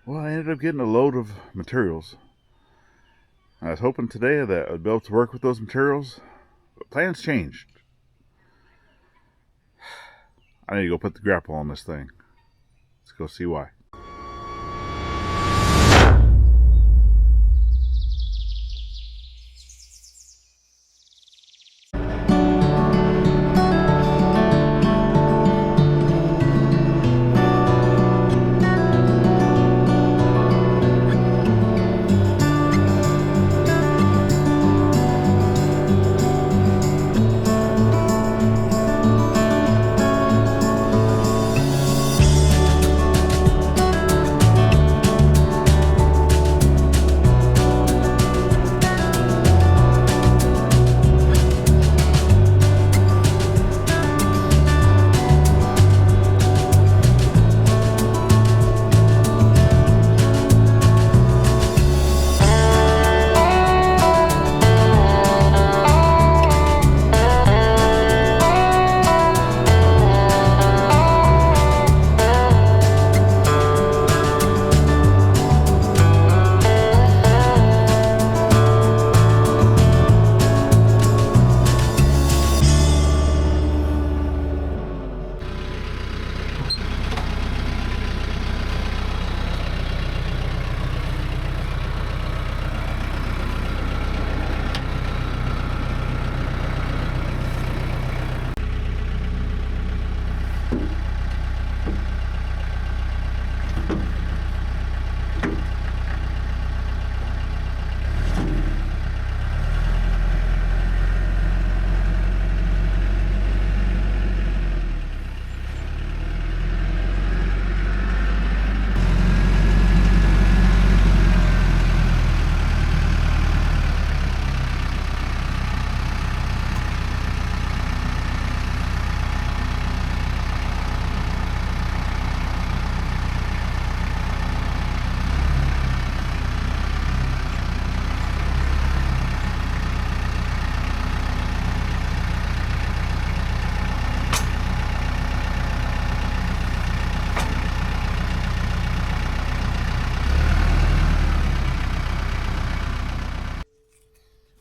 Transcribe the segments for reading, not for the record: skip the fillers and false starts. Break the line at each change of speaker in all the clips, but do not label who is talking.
Well, I ended up getting a load of materials. I was hoping today that I'd be able to work with those materials, but plans changed. I need to go put the grapple on this thing. Let's go see why.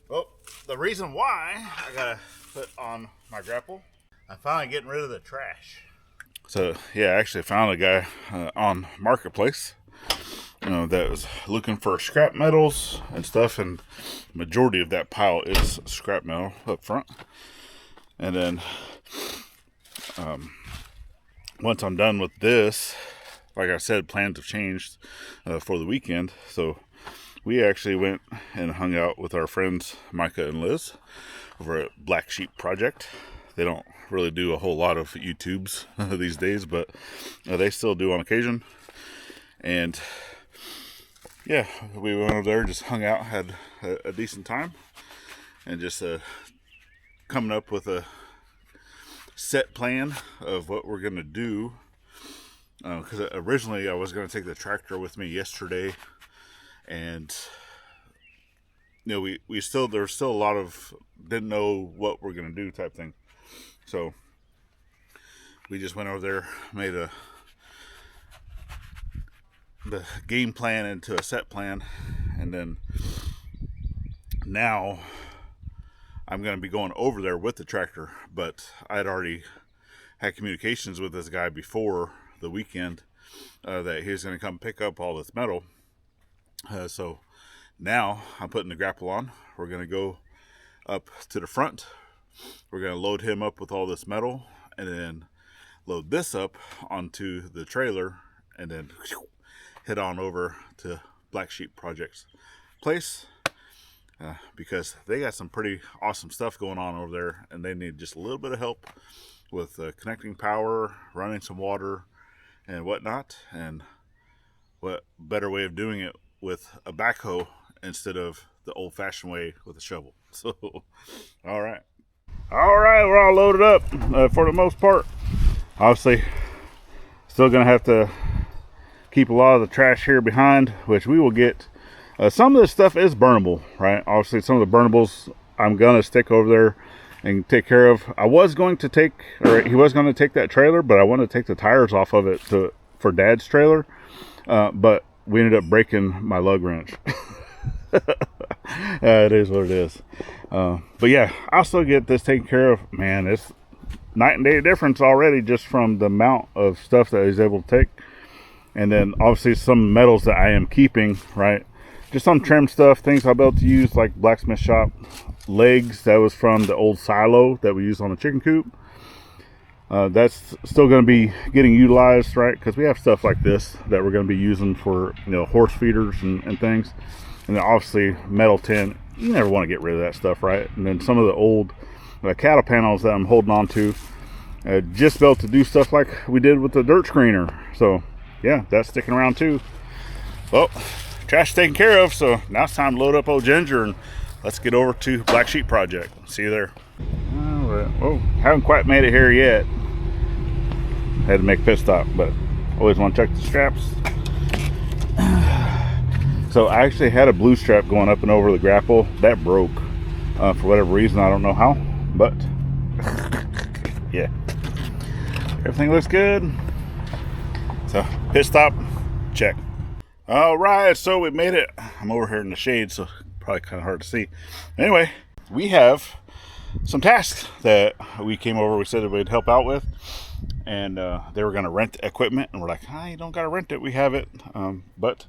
Well, the reason why I gotta put on my grapple, I'm finally getting rid of the trash. So yeah, I actually found a guy on Marketplace, that was looking for scrap metals and stuff, and majority of that pile is scrap metal up front. And then once I'm done with this, like I said, plans have changed for the weekend, so we actually went and hung out with our friends Micah and Liz over at Black Sheep Project. They don't really do a whole lot of YouTubes these days, but they still do on occasion. And yeah, we went over there, just hung out, had a decent time, and just coming up with a set plan of what we're going to do. Because originally I was going to take the tractor with me yesterday, and there's still a lot of didn't know what we're gonna do type thing. So we just went over there, made the game plan into a set plan, and then now I'm gonna be going over there with the tractor. But I had already had communications with this guy before the weekend that he was gonna come pick up all this metal. So now I'm putting the grapple on. We're going to go up to the front. We're going to load him up with all this metal, and then load this up onto the trailer, and then head on over to Black Sheep Project's place, because they got some pretty awesome stuff going on over there, and they need just a little bit of help with connecting power, running some water, and whatnot. And what better way of doing it with a backhoe instead of the old-fashioned way with a shovel. So, all right, we're all loaded up for the most part. Obviously, still gonna have to keep a lot of the trash here behind, which we will get. Some of this stuff is burnable, right? Obviously, some of the burnables I'm gonna stick over there and take care of. I was going to take, or he was going to take that trailer, but I want to take the tires off of it for Dad's trailer. But we ended up breaking my lug wrench. It is what it is. But yeah, I'll still get this taken care of. Man, it's night and day difference already just from the amount of stuff that he's able to take. And then obviously some metals that I am keeping, right? Just some trim stuff, things I'll be able to use, like Blacksmith shop legs. That was from the old silo that we used on the chicken coop. That's still going to be getting utilized, right? Because we have stuff like this that we're going to be using for, you know, horse feeders and things. And then obviously metal tin, you never want to get rid of that stuff, right? And then some of the old cattle panels that I'm holding on to, just be able to do stuff like we did with the dirt screener. So yeah, that's sticking around too. Well, trash is taken care of, so now it's time to load up old Ginger and let's get over to Black Sheep Project. See you there. All right. Oh, haven't quite made it here yet. Had to make a pit stop, but always want to check the straps. So I actually had a blue strap going up and over the grapple that broke for whatever reason. I don't know how, but yeah, everything looks good. So pit stop, check. All right, so we made it. I'm over here in the shade, so probably kind of hard to see. Anyway, we have some tasks that we came over. We said that we'd help out with, and they were going to rent equipment, and we're like, you don't got to rent it, we have it. But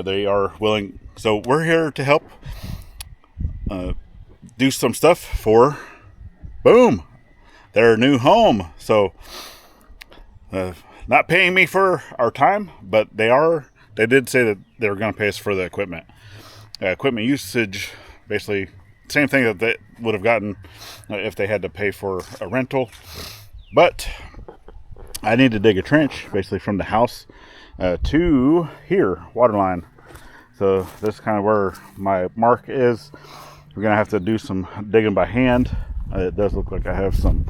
they are willing, so we're here to help do some stuff for boom, their new home. So not paying me for our time, but they did say that they were going to pay us for the equipment. Equipment usage, basically same thing that they would have gotten if they had to pay for a rental. But I need to dig a trench basically from the house to here, water line. So this is kind of where my mark is. We're gonna have to do some digging by hand. It does look like I have some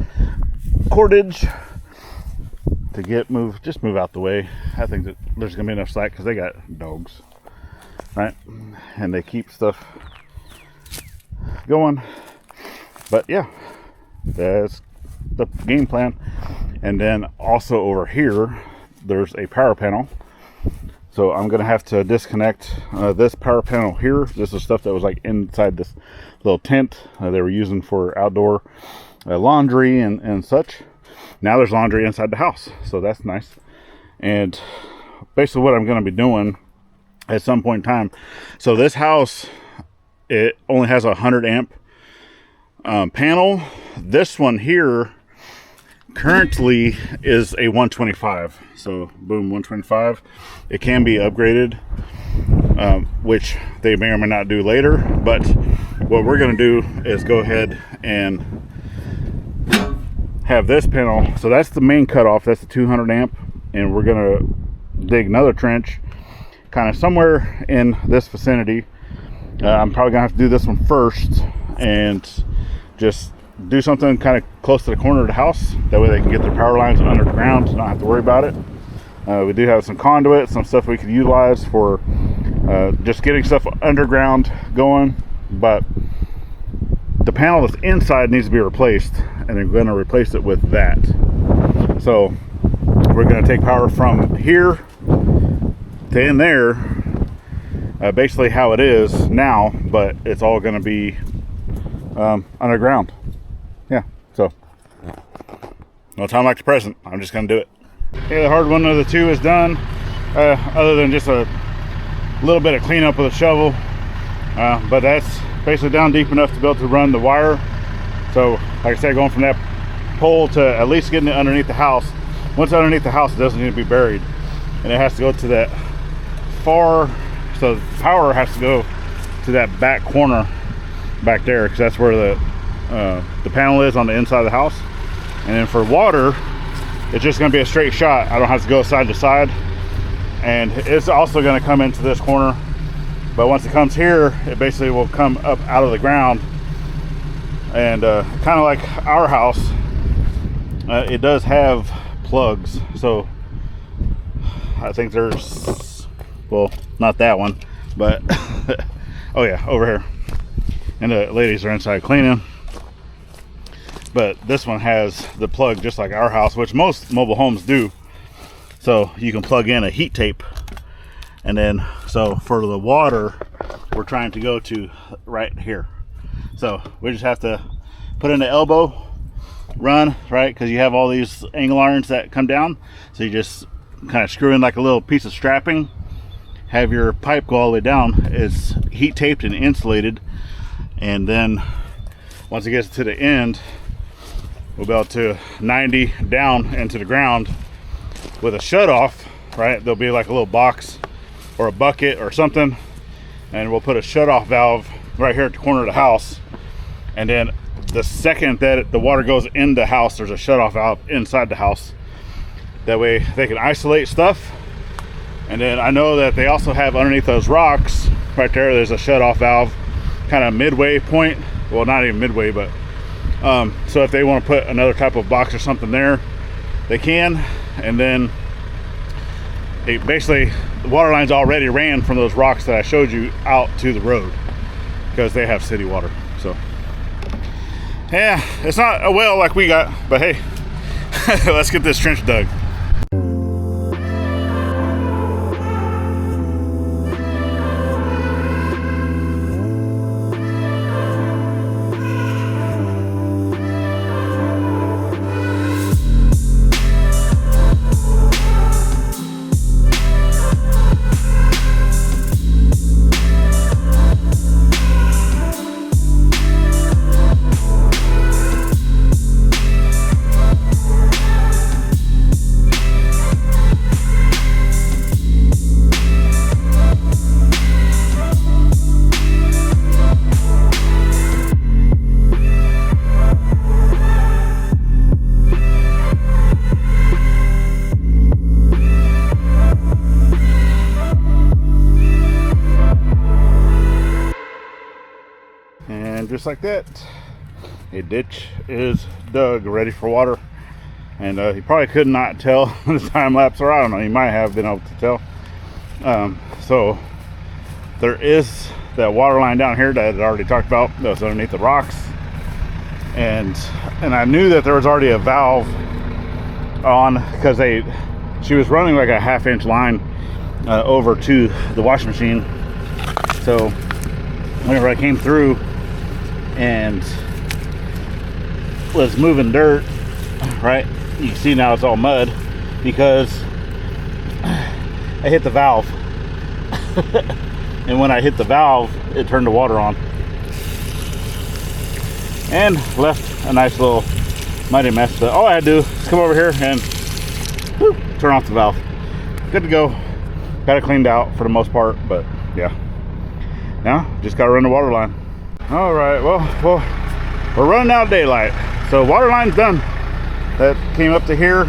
cordage to just move out the way. I think that there's gonna be enough slack because they got dogs, right? And they keep stuff going. But yeah, that's the game plan. And then also over here there's a power panel, so I'm gonna have to disconnect this power panel here. This is stuff that was like inside this little tent they were using for outdoor laundry and such. Now there's laundry inside the house, so that's nice. And basically what I'm going to be doing at some point in time, so this house, it only has a 100 amp panel. This one here currently is a 125, so boom, 125. It can be upgraded, which they may or may not do later, but what we're going to do is go ahead and have this panel. So that's the main cutoff, that's the 200 amp, and we're gonna dig another trench kind of somewhere in this vicinity. I'm probably gonna have to do this one first and just do something kind of close to the corner of the house, that way they can get their power lines underground, not have to worry about it. We do have some conduit, some stuff we could utilize for just getting stuff underground going, but the panel that's inside needs to be replaced, and they're going to replace it with that. So we're going to take power from here to in there, basically how it is now, but it's all going to be underground. Yeah, so no time like the present. I'm just going to do it. Okay, the hard one of the two is done, other than just a little bit of cleanup with a shovel, but that's basically down deep enough to be able to run the wire. So like I said, going from that pole to at least getting it underneath the house. Once underneath the house, it doesn't need to be buried, and it has to go to that far, so the power has to go to that back corner back there, because that's where the panel is on the inside of the house. And then for water, it's just going to be a straight shot. I don't have to go side to side, and it's also going to come into this corner. But once it comes here, it basically will come up out of the ground. And kind of like our house, it does have plugs. So I think there's, well, not that one, but oh yeah, over here. And the ladies are inside cleaning. But this one has the plug just like our house, which most mobile homes do. So you can plug in a heat tape And then, so for the water, we're trying to go to right here. So we just have to put in the elbow, run, right? Because you have all these angle irons that come down. So you just kind of screw in like a little piece of strapping, have your pipe go all the way down. It's heat taped and insulated. And then once it gets to the end, we'll be able to 90 down into the ground with a shut off, right? There'll be like a little box or a bucket or something, and we'll put a shut off valve right here at the corner of the house. And then the second that the water goes in the house, there's a shut off valve inside the house. That way they can isolate stuff. And then I know that they also have underneath those rocks right there, there's a shut off valve kind of midway point. Well, not even midway, but so if they want to put another type of box or something there, they can. And then it basically, the water lines already ran from those rocks that I showed you out to the road because they have city water. So yeah, it's not a well like we got, but hey, let's get this trench dug. Just like that, a ditch is dug, ready for water. And you probably could not tell the time lapse, or I don't know, you might have been able to tell. So there is that water line down here that I already talked about, that's underneath the rocks. And I knew that there was already a valve on, because she was running like a 1/2 inch line over to the washing machine. So whenever I came through and was moving dirt, right, you can see now it's all mud because I hit the valve. And when I hit the valve, it turned the water on and left a nice little muddy mess. But all I had to do is come over here and whoop, turn off the valve. Good to go. Got it cleaned out for the most part, but yeah, now just gotta run the water line. All right, well, we're running out of daylight, so water line's done. That came up to here.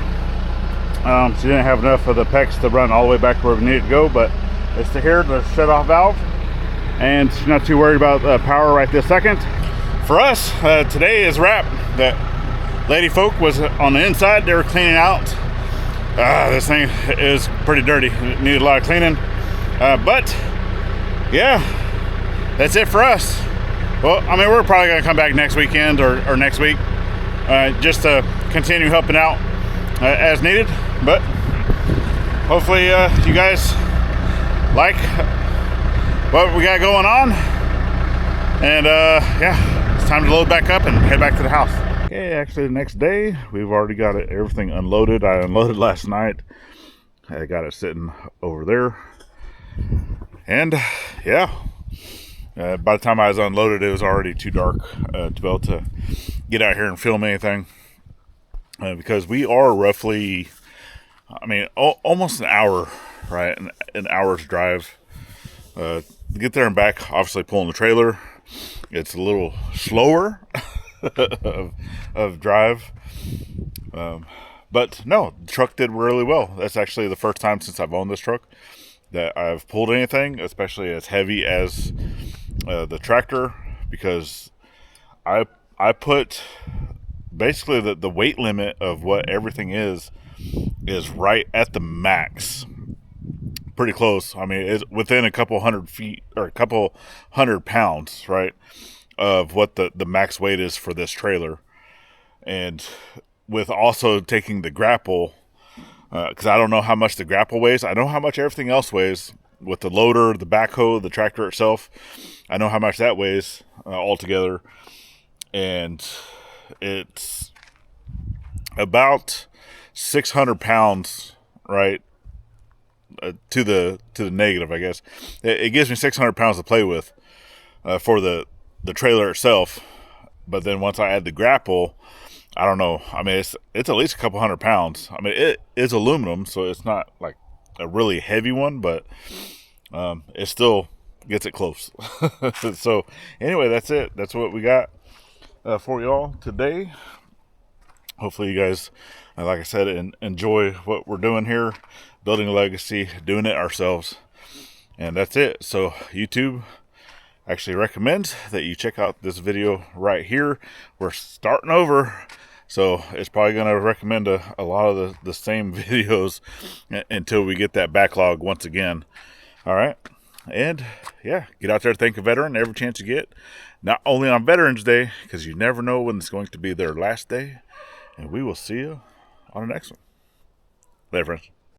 She didn't have enough of the PEX to run all the way back where we needed to go, but it's to here, the shut off valve, and she's not too worried about power right this second. For us, today is wrap. That lady folk was on the inside, they were cleaning out. This thing is pretty dirty, it needed a lot of cleaning, but yeah, that's it for us. Well, I mean, we're probably going to come back next weekend or next week just to continue helping out as needed. But hopefully you guys like what we got going on. And yeah, it's time to load back up and head back to the house. Okay, actually the next day, we've already got everything unloaded. I unloaded last night. I got it sitting over there. And yeah. By the time I was unloaded, it was already too dark to be able to get out here and film anything. Because we are roughly, I mean, almost an hour, right? An hour's drive. To get there and back, obviously pulling the trailer, it's a little slower of drive. But no, the truck did really well. That's actually the first time since I've owned this truck that I've pulled anything, especially as heavy as the tractor, because I put basically the weight limit of what everything is right at the max, pretty close. I mean, it's within a couple 100 feet or a couple 100 pounds, right, of what the max weight is for this trailer. And with also taking the grapple, because I don't know how much the grapple weighs, I know how much everything else weighs, with the loader, the backhoe, the tractor itself. I know how much that weighs altogether, and it's about 600 pounds, right? To the negative, I guess. It gives me 600 pounds to play with for the trailer itself. But then once I add the grapple, I don't know. I mean, it's at least a couple hundred pounds. I mean, it is aluminum, so it's not like a really heavy one, but it still gets it close. So anyway, that's it. That's what we got for y'all today. Hopefully you guys, like I said, enjoy what we're doing here, building a legacy, doing it ourselves. And that's it. So YouTube actually recommends that you check out this video right here. We're starting over, so it's probably going to recommend a lot of the same videos until we get that backlog once again. All right. And yeah, get out there, thank a veteran every chance you get. Not only on Veterans Day, because you never know when it's going to be their last day. And we will see you on the next one. Later, friends.